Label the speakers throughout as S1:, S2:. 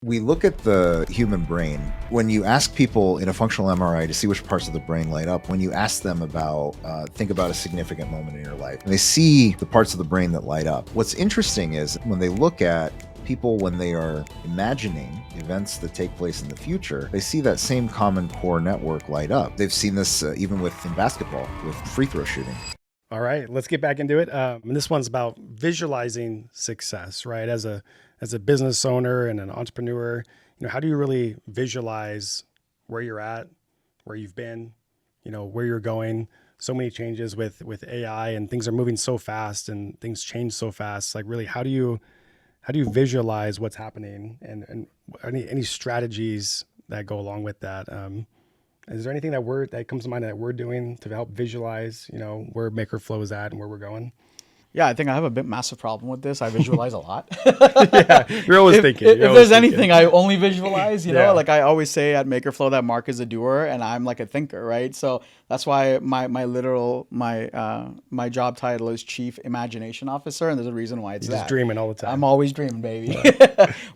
S1: We look at the human brain. When you ask people in a functional MRI to see which parts of the brain light up, when you ask them about, think about a significant moment in your life, and they see the parts of the brain that light up. What's interesting is when they look at people when they are imagining events that take place in the future, they see that same common core network light up. They've seen this even in basketball, with free throw shooting.
S2: All right, let's get back into it. And this one's about visualizing success, right? As a business owner and an entrepreneur, how do you really visualize where you're at, where you've been, where you're going? So many changes with AI, and things are moving so fast and things change so fast. Like, really, how do you visualize what's happening, and any strategies that go along with that? Is there anything that comes to mind that we're doing to help visualize, where MakerFlo is at and where we're going?
S3: Yeah, I think I have a massive problem with this. I visualize a lot.
S2: Yeah, you're always thinking.
S3: If there's anything, I only visualize.
S2: Yeah.
S3: Like I always say at MakerFlo that Marc is a doer and I'm like a thinker, right? So that's why my job title is Chief Imagination Officer, and there's a reason why it's
S2: You're just dreaming all the time.
S3: I'm always dreaming, baby.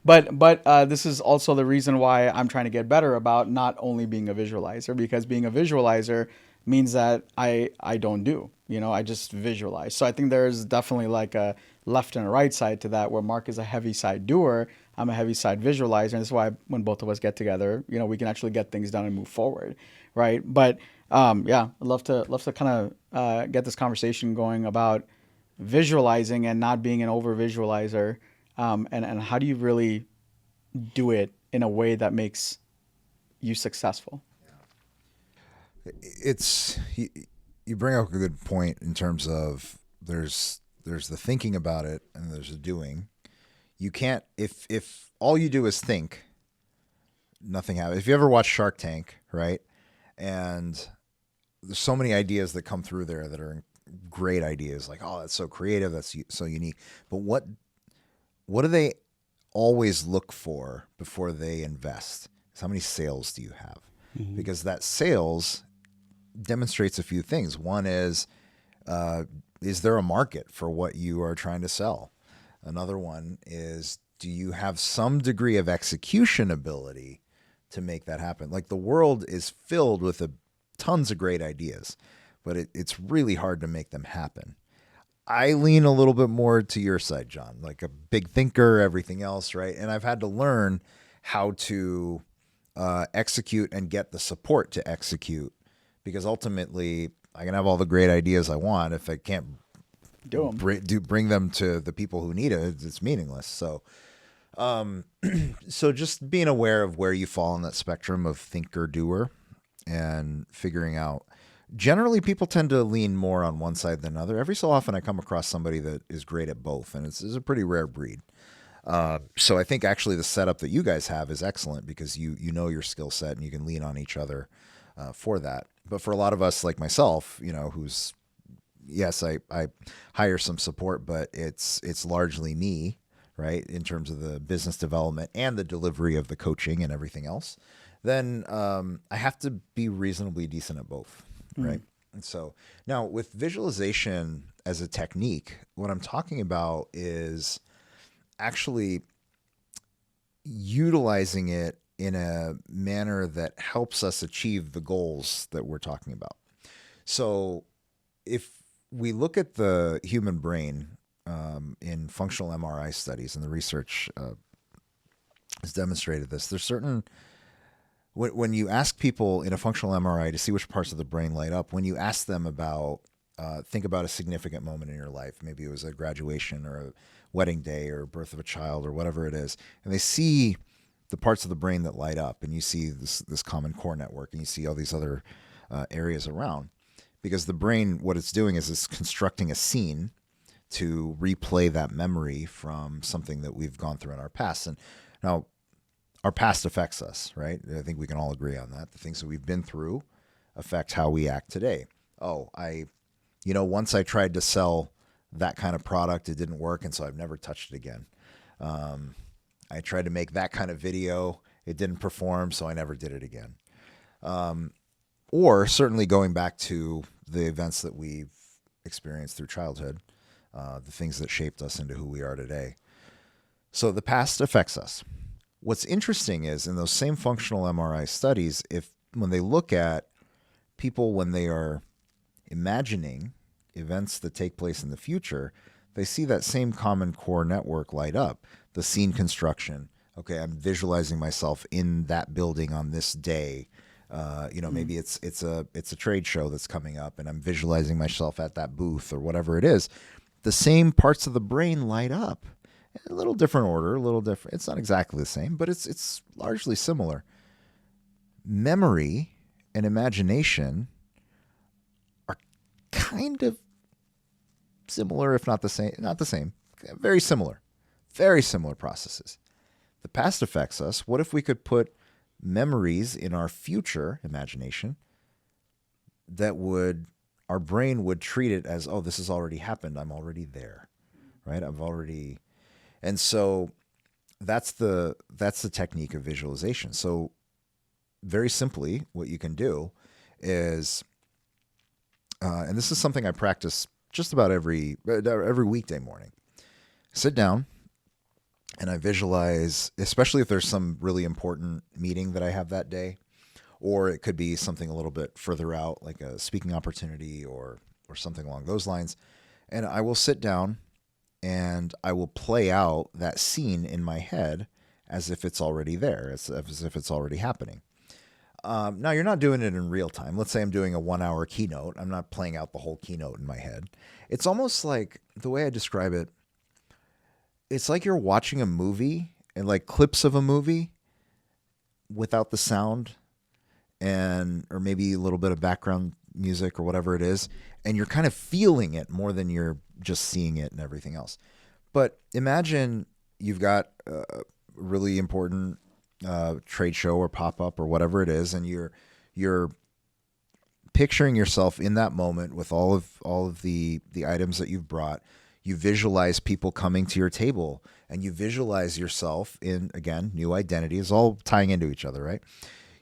S3: But this is also the reason why I'm trying to get better about not only being a visualizer, because being a visualizer means that I don't do. I just visualize. So I think there's definitely like a left and a right side to that, where Marc is a heavy side doer, I'm a heavy side visualizer. And that's why when both of us get together, we can actually get things done and move forward, right? But yeah, I'd love to kind of get this conversation going about visualizing and not being an over visualizer, and how do you really do it in a way that makes you successful?
S1: You bring up a good point in terms of there's the thinking about it and there's the doing. You can't, if all you do is think, nothing happens. If you ever watch Shark Tank, right? And there's so many ideas that come through there that are great ideas, like, oh, that's so creative, that's so unique. But what do they always look for before they invest? Is how many sales do you have? Mm-hmm. Because that sales demonstrates a few things. One is there a market for what you are trying to sell? Another one is, do you have some degree of execution ability to make that happen? Like, the world is filled with tons of great ideas, but it's really hard to make them happen. I lean a little bit more to your side, John, like a big thinker, everything else, right? And I've had to learn how to execute and get the support to execute, because ultimately I can have all the great ideas I want. If I can't bring them to the people who need it, it's meaningless. So, so just being aware of where you fall on that spectrum of thinker doer and figuring out. Generally, people tend to lean more on one side than another. Every so often I come across somebody that is great at both, and it's a pretty rare breed. So I think actually the setup that you guys have is excellent, because you know your skill set and you can lean on each other for that. But for a lot of us, like myself, who's, yes, I hire some support, but it's largely me, right, in terms of the business development and the delivery of the coaching and everything else, then I have to be reasonably decent at both, right? And so now with visualization as a technique, what I'm talking about is actually utilizing it in a manner that helps us achieve the goals that we're talking about. So if we look at the human brain in functional MRI studies, and the research has demonstrated this, there's certain, when you ask people in a functional MRI to see which parts of the brain light up, when you ask them about, think about a significant moment in your life, maybe it was a graduation or a wedding day or birth of a child or whatever it is, and they see the parts of the brain that light up, and you see this common core network, and you see all these other areas around, because the brain, what it's doing is it's constructing a scene to replay that memory from something that we've gone through in our past. And now our past affects us, right? I think we can all agree on that. The things that we've been through affect how we act today. Oh, once I tried to sell that kind of product, it didn't work, and so I've never touched it again. I tried to make that kind of video, it didn't perform, so I never did it again. Or certainly going back to the events that we've experienced through childhood, the things that shaped us into who we are today. So the past affects us. What's interesting is in those same functional MRI studies, when they look at people when they are imagining events that take place in the future, they see that same common core network light up. The scene construction. Okay, I'm visualizing myself in that building on this day. Maybe it's a trade show that's coming up, and I'm visualizing myself at that booth or whatever it is. The same parts of the brain light up. A little different order, a little different. It's not exactly the same, but it's largely similar. Memory and imagination are kind of similar, if not the same. Not the same. Very similar. Very similar processes. The past affects us. What if we could put memories in our future imagination that our brain would treat it as, oh, this has already happened. I'm already there, right? And so that's the technique of visualization. So very simply, what you can do is, and this is something I practice just about every weekday morning. Sit down and I visualize, especially if there's some really important meeting that I have that day, or it could be something a little bit further out, like a speaking opportunity or something along those lines. And I will sit down and I will play out that scene in my head as if it's already there, as if it's already happening. Now, you're not doing it in real time. Let's say I'm doing a 1-hour keynote. I'm not playing out the whole keynote in my head. It's almost like, the way I describe it, it's like you're watching a movie and like clips of a movie without the sound or maybe a little bit of background music or whatever it is. And you're kind of feeling it more than you're just seeing it and everything else. But imagine you've got a really important trade show or pop-up or whatever it is, and you're picturing yourself in that moment with all of the items that you've brought. You visualize people coming to your table, and you visualize yourself in, again, new identity. It's all tying into each other, right?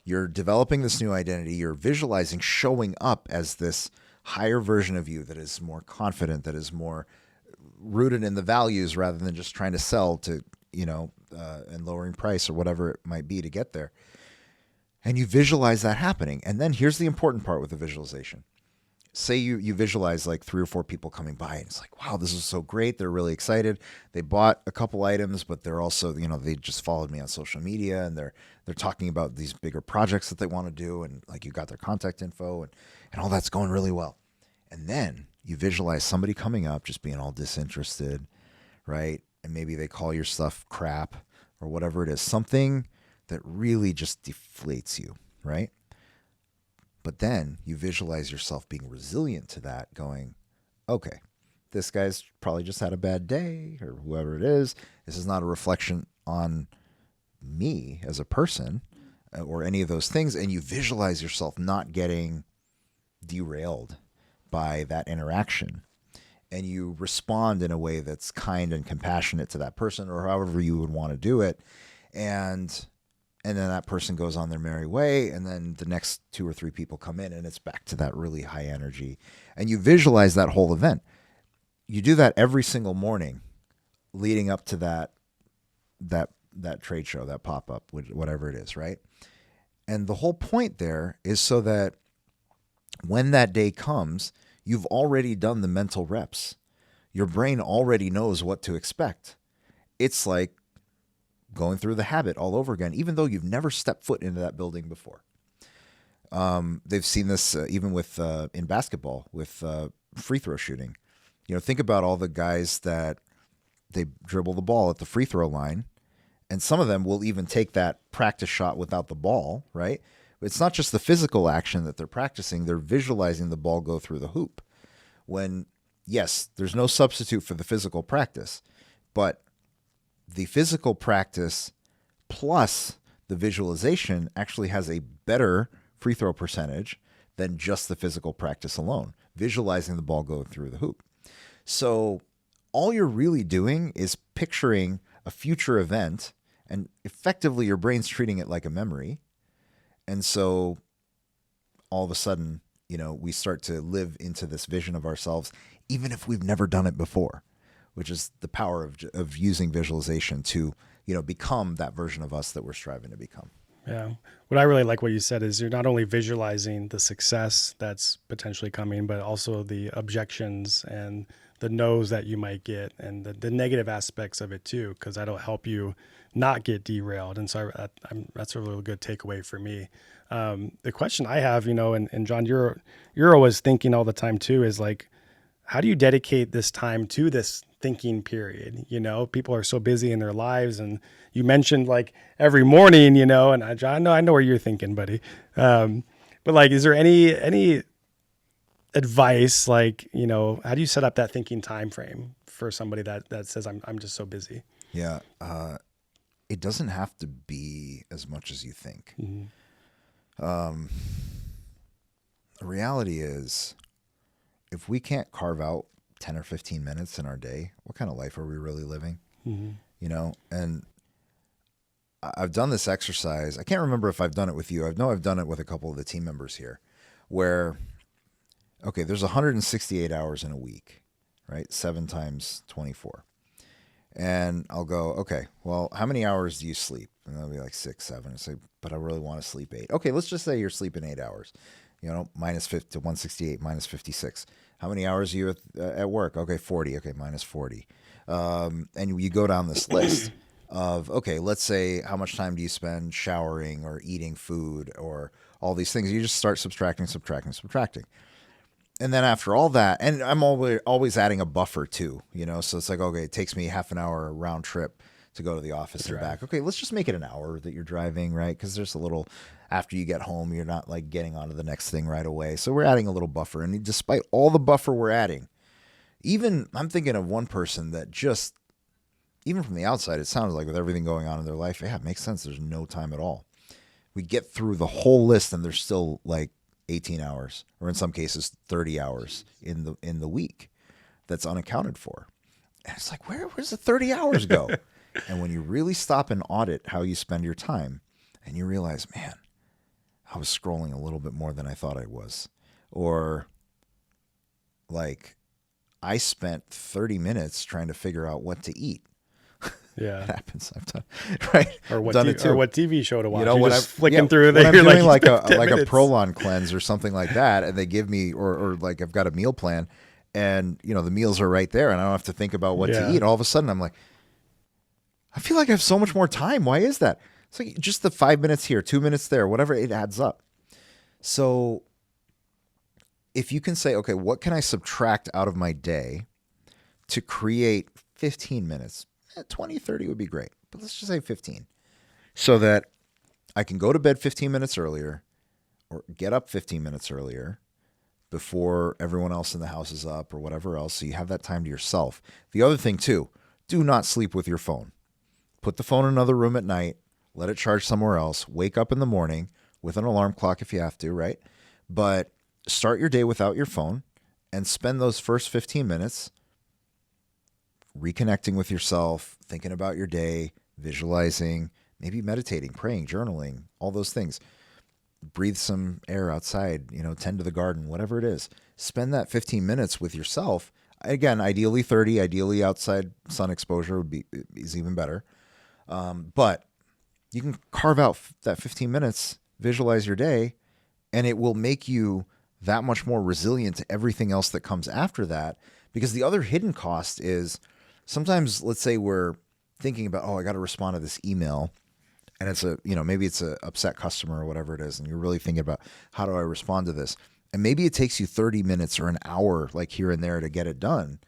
S1: You're developing this new identity. You're visualizing showing up as this higher version of you that is more confident, that is more rooted in the values rather than just trying to sell to, and lowering price or whatever it might be to get there. And you visualize that happening. And then here's the important part with the visualization. Say you visualize like 3 or 4 people coming by, and it's like, wow, this is so great. They're really excited. They bought a couple items, but they're also, they just followed me on social media, and they're talking about these bigger projects that they want to do. And like, you got their contact info and all that's going really well. And then you visualize somebody coming up, just being all disinterested, right? And maybe they call your stuff crap or whatever it is, something that really just deflates you, right? But then you visualize yourself being resilient to that, going, okay, this guy's probably just had a bad day, or whoever it is. This is not a reflection on me as a person or any of those things. And you visualize yourself not getting derailed by that interaction. And you respond in a way that's kind and compassionate to that person, or however you would want to do it. And then that person goes on their merry way, and then the next 2 or 3 people come in, and it's back to that really high energy. And you visualize that whole event. You do that every single morning leading up to that trade show, that pop-up, whatever it is, right? And the whole point there is so that when that day comes, you've already done the mental reps. Your brain already knows what to expect. It's like going through the habit all over again, even though you've never stepped foot into that building before. They've seen this even with in basketball with free throw shooting. Think about all the guys that they dribble the ball at the free throw line, and some of them will even take that practice shot without the ball, right? It's not just the physical action that they're practicing. They're visualizing the ball go through the hoop. When, yes, there's no substitute for the physical practice, but the physical practice plus the visualization actually has a better free throw percentage than just the physical practice alone, visualizing the ball go through the hoop. So all you're really doing is picturing a future event, and effectively your brain's treating it like a memory. And so all of a sudden, we start to live into this vision of ourselves, even if we've never done it before. which is the power of using visualization to, become that version of us that we're striving to become.
S2: Yeah. What I really like what you said is you're not only visualizing the success that's potentially coming, but also the objections and the no's that you might get and the negative aspects of it too, because that'll help you not get derailed. And so that's a really good takeaway for me. The question I have, and John, you're always thinking all the time too, is like, how do you dedicate this time to this thinking period? People are so busy in their lives, and you mentioned like every morning, and John, I know where you're thinking, buddy. But like, is there any advice, like, how do you set up that thinking time frame for somebody that says, I'm just so busy?
S1: Yeah. It doesn't have to be as much as you think.
S2: Mm-hmm.
S1: The reality is, if we can't carve out 10 or 15 minutes in our day, what kind of life are we really living?
S2: Mm-hmm.
S1: And I've done this exercise. I can't remember if I've done it with you. I know I've done it with a couple of the team members here, where, okay, there's 168 hours in a week, right? 7 times 24. And I'll go, okay, well, how many hours do you sleep? And they'll be like 6, 7. I say, but I really want to sleep 8. Okay, let's just say you're sleeping 8 hours. Minus 50 to 168, minus 56. How many hours are you at work? Okay, 40. Okay, minus 40. And you go down this list of, okay, let's say how much time do you spend showering or eating food or all these things. You just start subtracting. And then after all that, and I'm always adding a buffer too, so it's like, okay, it takes me half an hour round trip to go to the office and back. Okay, let's just make it an hour that you're driving, right? Because there's a little, after you get home, you're not like getting onto the next thing right away. So we're adding a little buffer. And despite all the buffer we're adding, even I'm thinking of one person that just, even from the outside, it sounded like with everything going on in their life, yeah, it makes sense. There's no time at all. We get through the whole list and there's still like 18 hours, or in some cases 30 hours in the week that's unaccounted for. And it's like, where's the 30 hours go? And when you really stop and audit how you spend your time, and you realize, man, I was scrolling a little bit more than I thought I was. Or like, I spent 30 minutes trying to figure out what to eat.
S2: Yeah,
S1: it happens. I've done, right.
S2: Or what,
S1: done it too.
S2: Or what TV show to watch.
S1: You're
S2: just flicking through there.
S1: When I'm doing like a
S2: minutes.
S1: Prolon cleanse or something like that, and they give me, or like I've got a meal plan, and the meals are right there, and I don't have to think about what to eat. All of a sudden, I'm like, I feel like I have so much more time. Why is that? It's like just the 5 minutes here, 2 minutes there, whatever, it adds up. So if you can say, okay, what can I subtract out of my day to create 15 minutes? 20, 30 would be great, but let's just say 15. So that I can go to bed 15 minutes earlier or get up 15 minutes earlier before everyone else in the house is up or whatever else. So you have that time to yourself. The other thing too, do not sleep with your phone. Put the phone in another room at night, let it charge somewhere else, wake up in the morning with an alarm clock if you have to, right? But start your day without your phone and spend those first 15 minutes reconnecting with yourself, thinking about your day, visualizing, maybe meditating, praying, journaling, all those things. Breathe some air outside, tend to the garden, whatever it is. Spend that 15 minutes with yourself. Again, ideally 30, ideally outside sun exposure is even better. But you can carve out that 15 minutes, visualize your day, and it will make you that much more resilient to everything else that comes after that. Because the other hidden cost is sometimes, let's say we're thinking about, I got to respond to this email, and it's maybe it's a upset customer or whatever it is, and you're really thinking about, how do I respond to this? And maybe it takes you 30 minutes or an hour, like here and there, to get it done.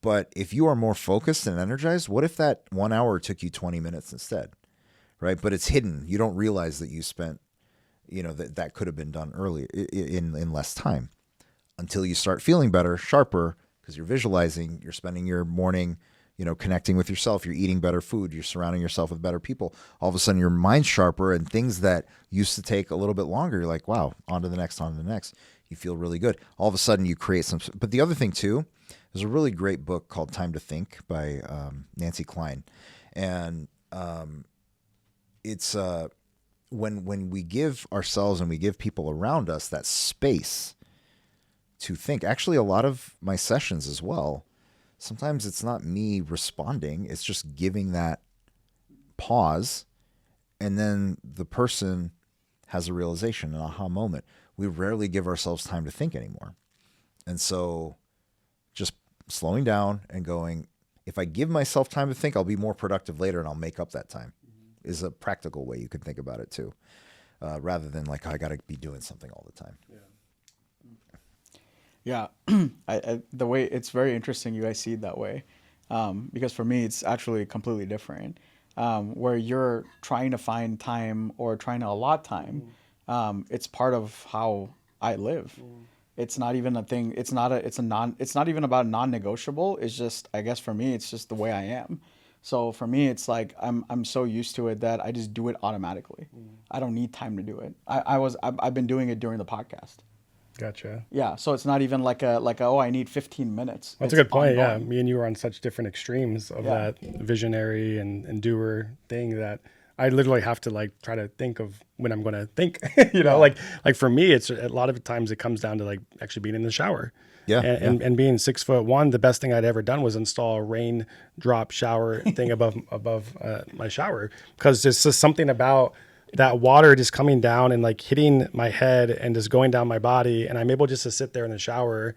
S1: But if you are more focused and energized, what if that 1 hour took you 20 minutes instead, right? But it's hidden. You don't realize that you spent, that could have been done earlier in less time, until you start feeling better, sharper, because you're visualizing, you're spending your morning, connecting with yourself, you're eating better food, you're surrounding yourself with better people. All of a sudden your mind's sharper, and things that used to take a little bit longer, you're like, wow, on to the next. You feel really good. All of a sudden you create some, but the other thing too, there's a really great book called Time to Think by Nancy Klein. And it's when we give ourselves and we give people around us that space to think. Actually, a lot of my sessions as well, sometimes it's not me responding. It's just giving that pause. And then the person has a realization, an aha moment. We rarely give ourselves time to think anymore. And so just slowing down and going, if I give myself time to think, I'll be more productive later and I'll make up that time, is a practical way you can think about it too. Rather than like, I got to be doing something all the time.
S3: Yeah. The way it's very interesting you guys see it that way. Because for me, it's actually completely different. Where you're trying to find time or trying to allot time. It's part of how I live. It's not even a thing. It's not even about non-negotiable. It's just, I guess for me, it's just the way I am. So for me, it's like, I'm so used to it that I just do it automatically. I don't need time to do it. I've been doing it during the podcast.
S2: Gotcha.
S3: Yeah. So it's not even like oh, I need 15 minutes.
S2: That's a good point. Ongoing. Yeah. Me and you are on such different extremes of that visionary and doer thing that I literally have to like try to think of when I'm going to think, like for me, it's a lot of times it comes down to like actually being in the shower.
S1: Yeah.
S2: And being 6'1", the best thing I'd ever done was install a raindrop shower thing above my shower, because there's just something about that water just coming down and like hitting my head and just going down my body. And I'm able just to sit there in the shower,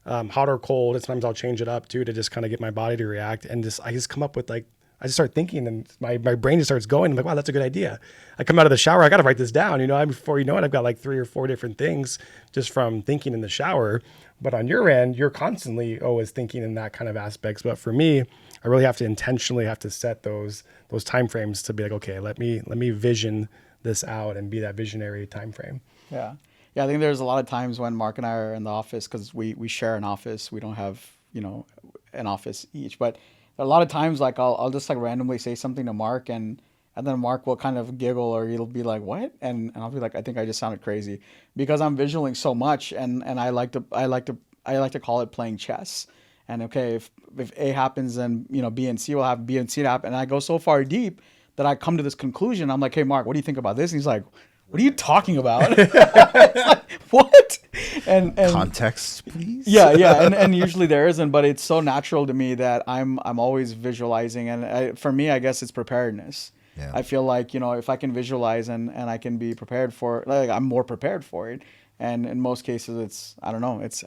S2: hot or cold. And sometimes I'll change it up too, to just kind of get my body to react. And I just come up with like, I just start thinking and my brain just starts going. I'm like, wow, that's a good idea. I come out of the shower, I got to write this down. Before you know it, I've got like 3 or 4 different things just from thinking in the shower. But on your end, you're constantly always thinking in that kind of aspects. But for me, I really have to intentionally set those time frames to be like, okay, let me vision this out and be that visionary time frame.
S3: Yeah. I think there's a lot of times when Mark and I are in the office, because we share an office. We don't have an office each, but a lot of times like I'll just like randomly say something to Mark, and then Mark will kind of giggle, or he'll be like, what? And I'll be like, I think I just sounded crazy, because I'm visualing so much, and I like to call it playing chess. And okay, if A happens, then B and C will have B and C to happen. And I go so far deep that I come to this conclusion. I'm like, hey Mark, what do you think about this? And he's like, what are you talking about? Like, what? And
S1: context, please.
S3: Yeah. And usually there isn't, but it's so natural to me that I'm always visualizing. And for me, I guess it's preparedness. Yeah. I feel like, if I can visualize and I can be prepared for it, like I'm more prepared for it. And in most cases, it's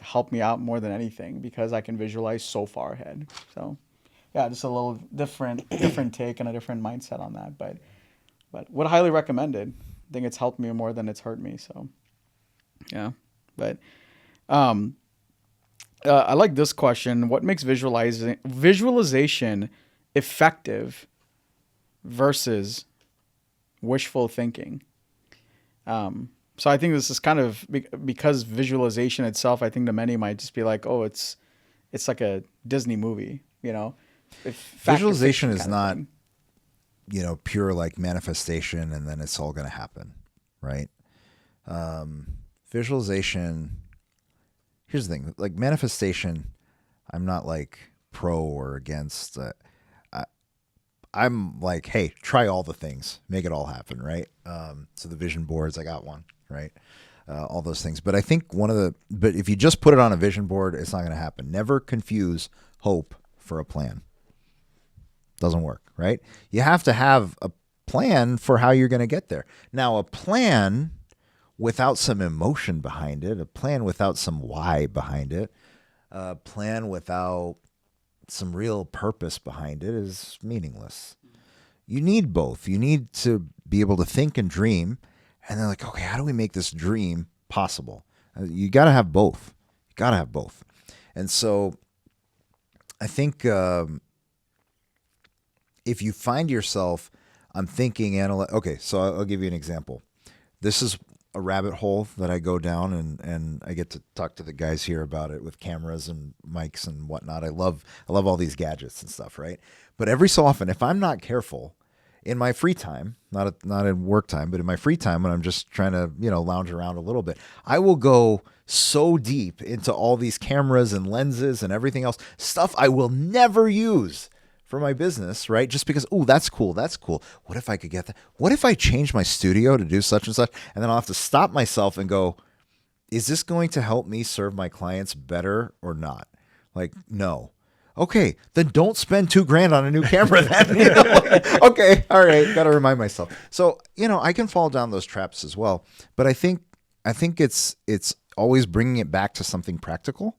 S3: helped me out more than anything, because I can visualize so far ahead. So yeah, just a little different take and a different mindset on that. But would highly recommend it. I think it's helped me more than it's hurt me. So yeah, but I like this question. What makes visualization effective versus wishful thinking? So I think this is kind of because visualization itself, I think to many might just be like, oh, it's like a Disney movie,
S1: Visualization is not, pure like manifestation and then it's all going to happen, right? Visualization, here's the thing, like manifestation, I'm not like pro or against. I'm like, hey, try all the things, make it all happen, right? So the vision boards, I got one, right? All those things. But I think but if you just put it on a vision board, it's not going to happen. Never confuse hope for a plan. Doesn't work, right? You have to have a plan for how you're going to get there. Now, a plan without some emotion behind it, a plan without some why behind it, a plan without some real purpose behind it is meaningless. You need both. You need to be able to think and dream, and then like, okay, how do we make this dream possible? You got to have both. You got to have both. And so I think if you find yourself, I'm thinking, okay, so I'll give you an example. This is a rabbit hole that I go down, and I get to talk to the guys here about it with cameras and mics and whatnot. I love all these gadgets and stuff, right? But every so often, if I'm not careful, in my free time, not in work time, but in my free time when I'm just trying to, lounge around a little bit, I will go so deep into all these cameras and lenses and everything else, stuff I will never use for my business, right? Just because, oh, that's cool. What if I could get that? What if I change my studio to do such and such? And then I'll have to stop myself and go, is this going to help me serve my clients better or not? Like, no. Okay, then don't spend $2,000 on a new camera then. Okay, all right, got to remind myself. So, I can fall down those traps as well, but I think it's always bringing it back to something practical.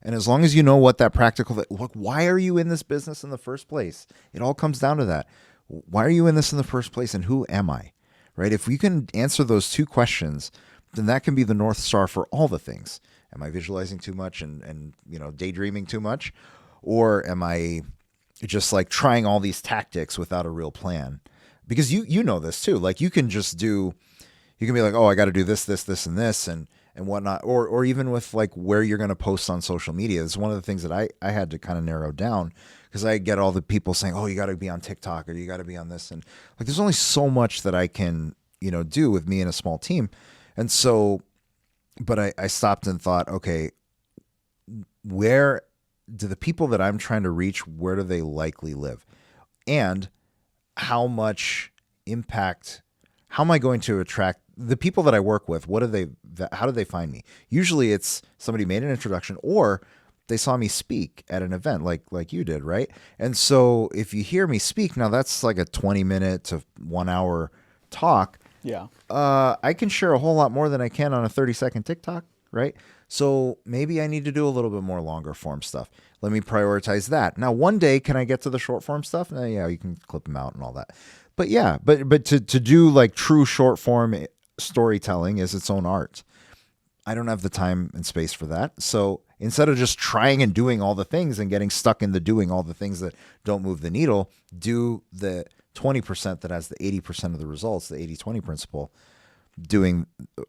S1: And as long as you know what that practical, look, why are you in this business in the first place? It all comes down to that. Why are you in this in the first place, and who am I? Right? If we can answer those two questions, then that can be the North Star for all the things. Am I visualizing too much and daydreaming too much? Or am I just like trying all these tactics without a real plan? Because you know this too. Like you can be like, oh, I got to do this, and this, and whatnot. Or even with like where you're going to post on social media. It's one of the things that I had to kind of narrow down, because I get all the people saying, oh, you got to be on TikTok, or you got to be on this. And like, there's only so much that I can, do with me and a small team. And so, but I stopped and thought, okay, where do the people that I'm trying to reach, where do they likely live? And how much impact, how am I going to attract the people that I work with? How do they find me? Usually it's somebody made an introduction, or they saw me speak at an event like you did, right? And so if you hear me speak, now that's like a 20-minute to 1 hour talk.
S3: Yeah.
S1: I can share a whole lot more than I can on a 30-second TikTok, right? So maybe I need to do a little bit more longer form stuff. Let me prioritize that. Now, one day, can I get to the short form stuff? Yeah, you can clip them out and all that. But yeah, but to do like true short form storytelling is its own art. I don't have the time and space for that. So instead of just trying and doing all the things and getting stuck in the doing all the things that don't move the needle, do the 20% that has the 80% of the results, the 80-20 principle, doing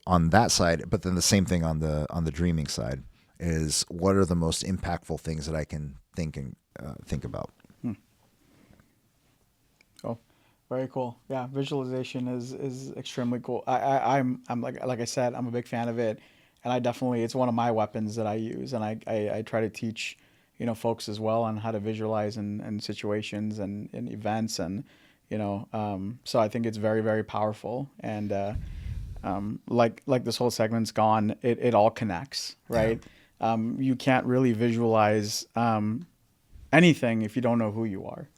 S1: on that side. But then the same thing on the dreaming side is, what are the most impactful things that I can think about?
S3: Oh, very cool. Yeah, visualization is extremely cool. I'm like I said, I'm a big fan of it, and it's one of my weapons that I use, and I try to teach folks as well on how to visualize in situations and in events, and so I think it's very, very powerful. And like this whole segment's gone, it all connects, right? Yeah. You can't really visualize anything if you don't know who you are.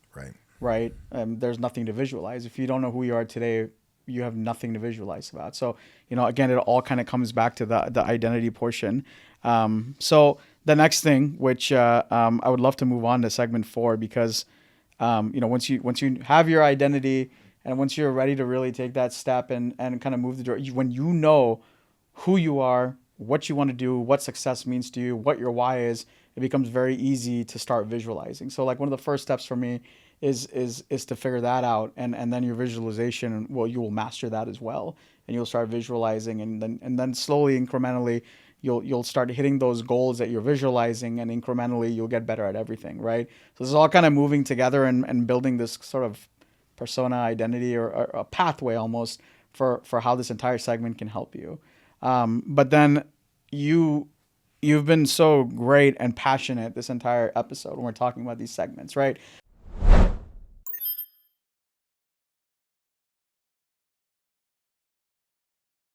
S3: Right? There's nothing to visualize. If you don't know who you are today, you have nothing to visualize about. So, again, it all kind of comes back to the identity portion. So the next thing, which I would love to move on to segment 4, because once you have your identity, and once you're ready to really take that step and kind of move the door, when you know who you are, what you want to do, what success means to you, what your why is, it becomes very easy to start visualizing. So like one of the first steps for me is to figure that out, and then your visualization, well, you will master that as well, and you'll start visualizing, and then slowly, incrementally, you'll start hitting those goals that you're visualizing, and incrementally you'll get better at everything, right? So this is all kind of moving together and building this sort of persona identity, or a pathway almost for how this entire segment can help you. But then you've been so great and passionate this entire episode when we're talking about these segments, right?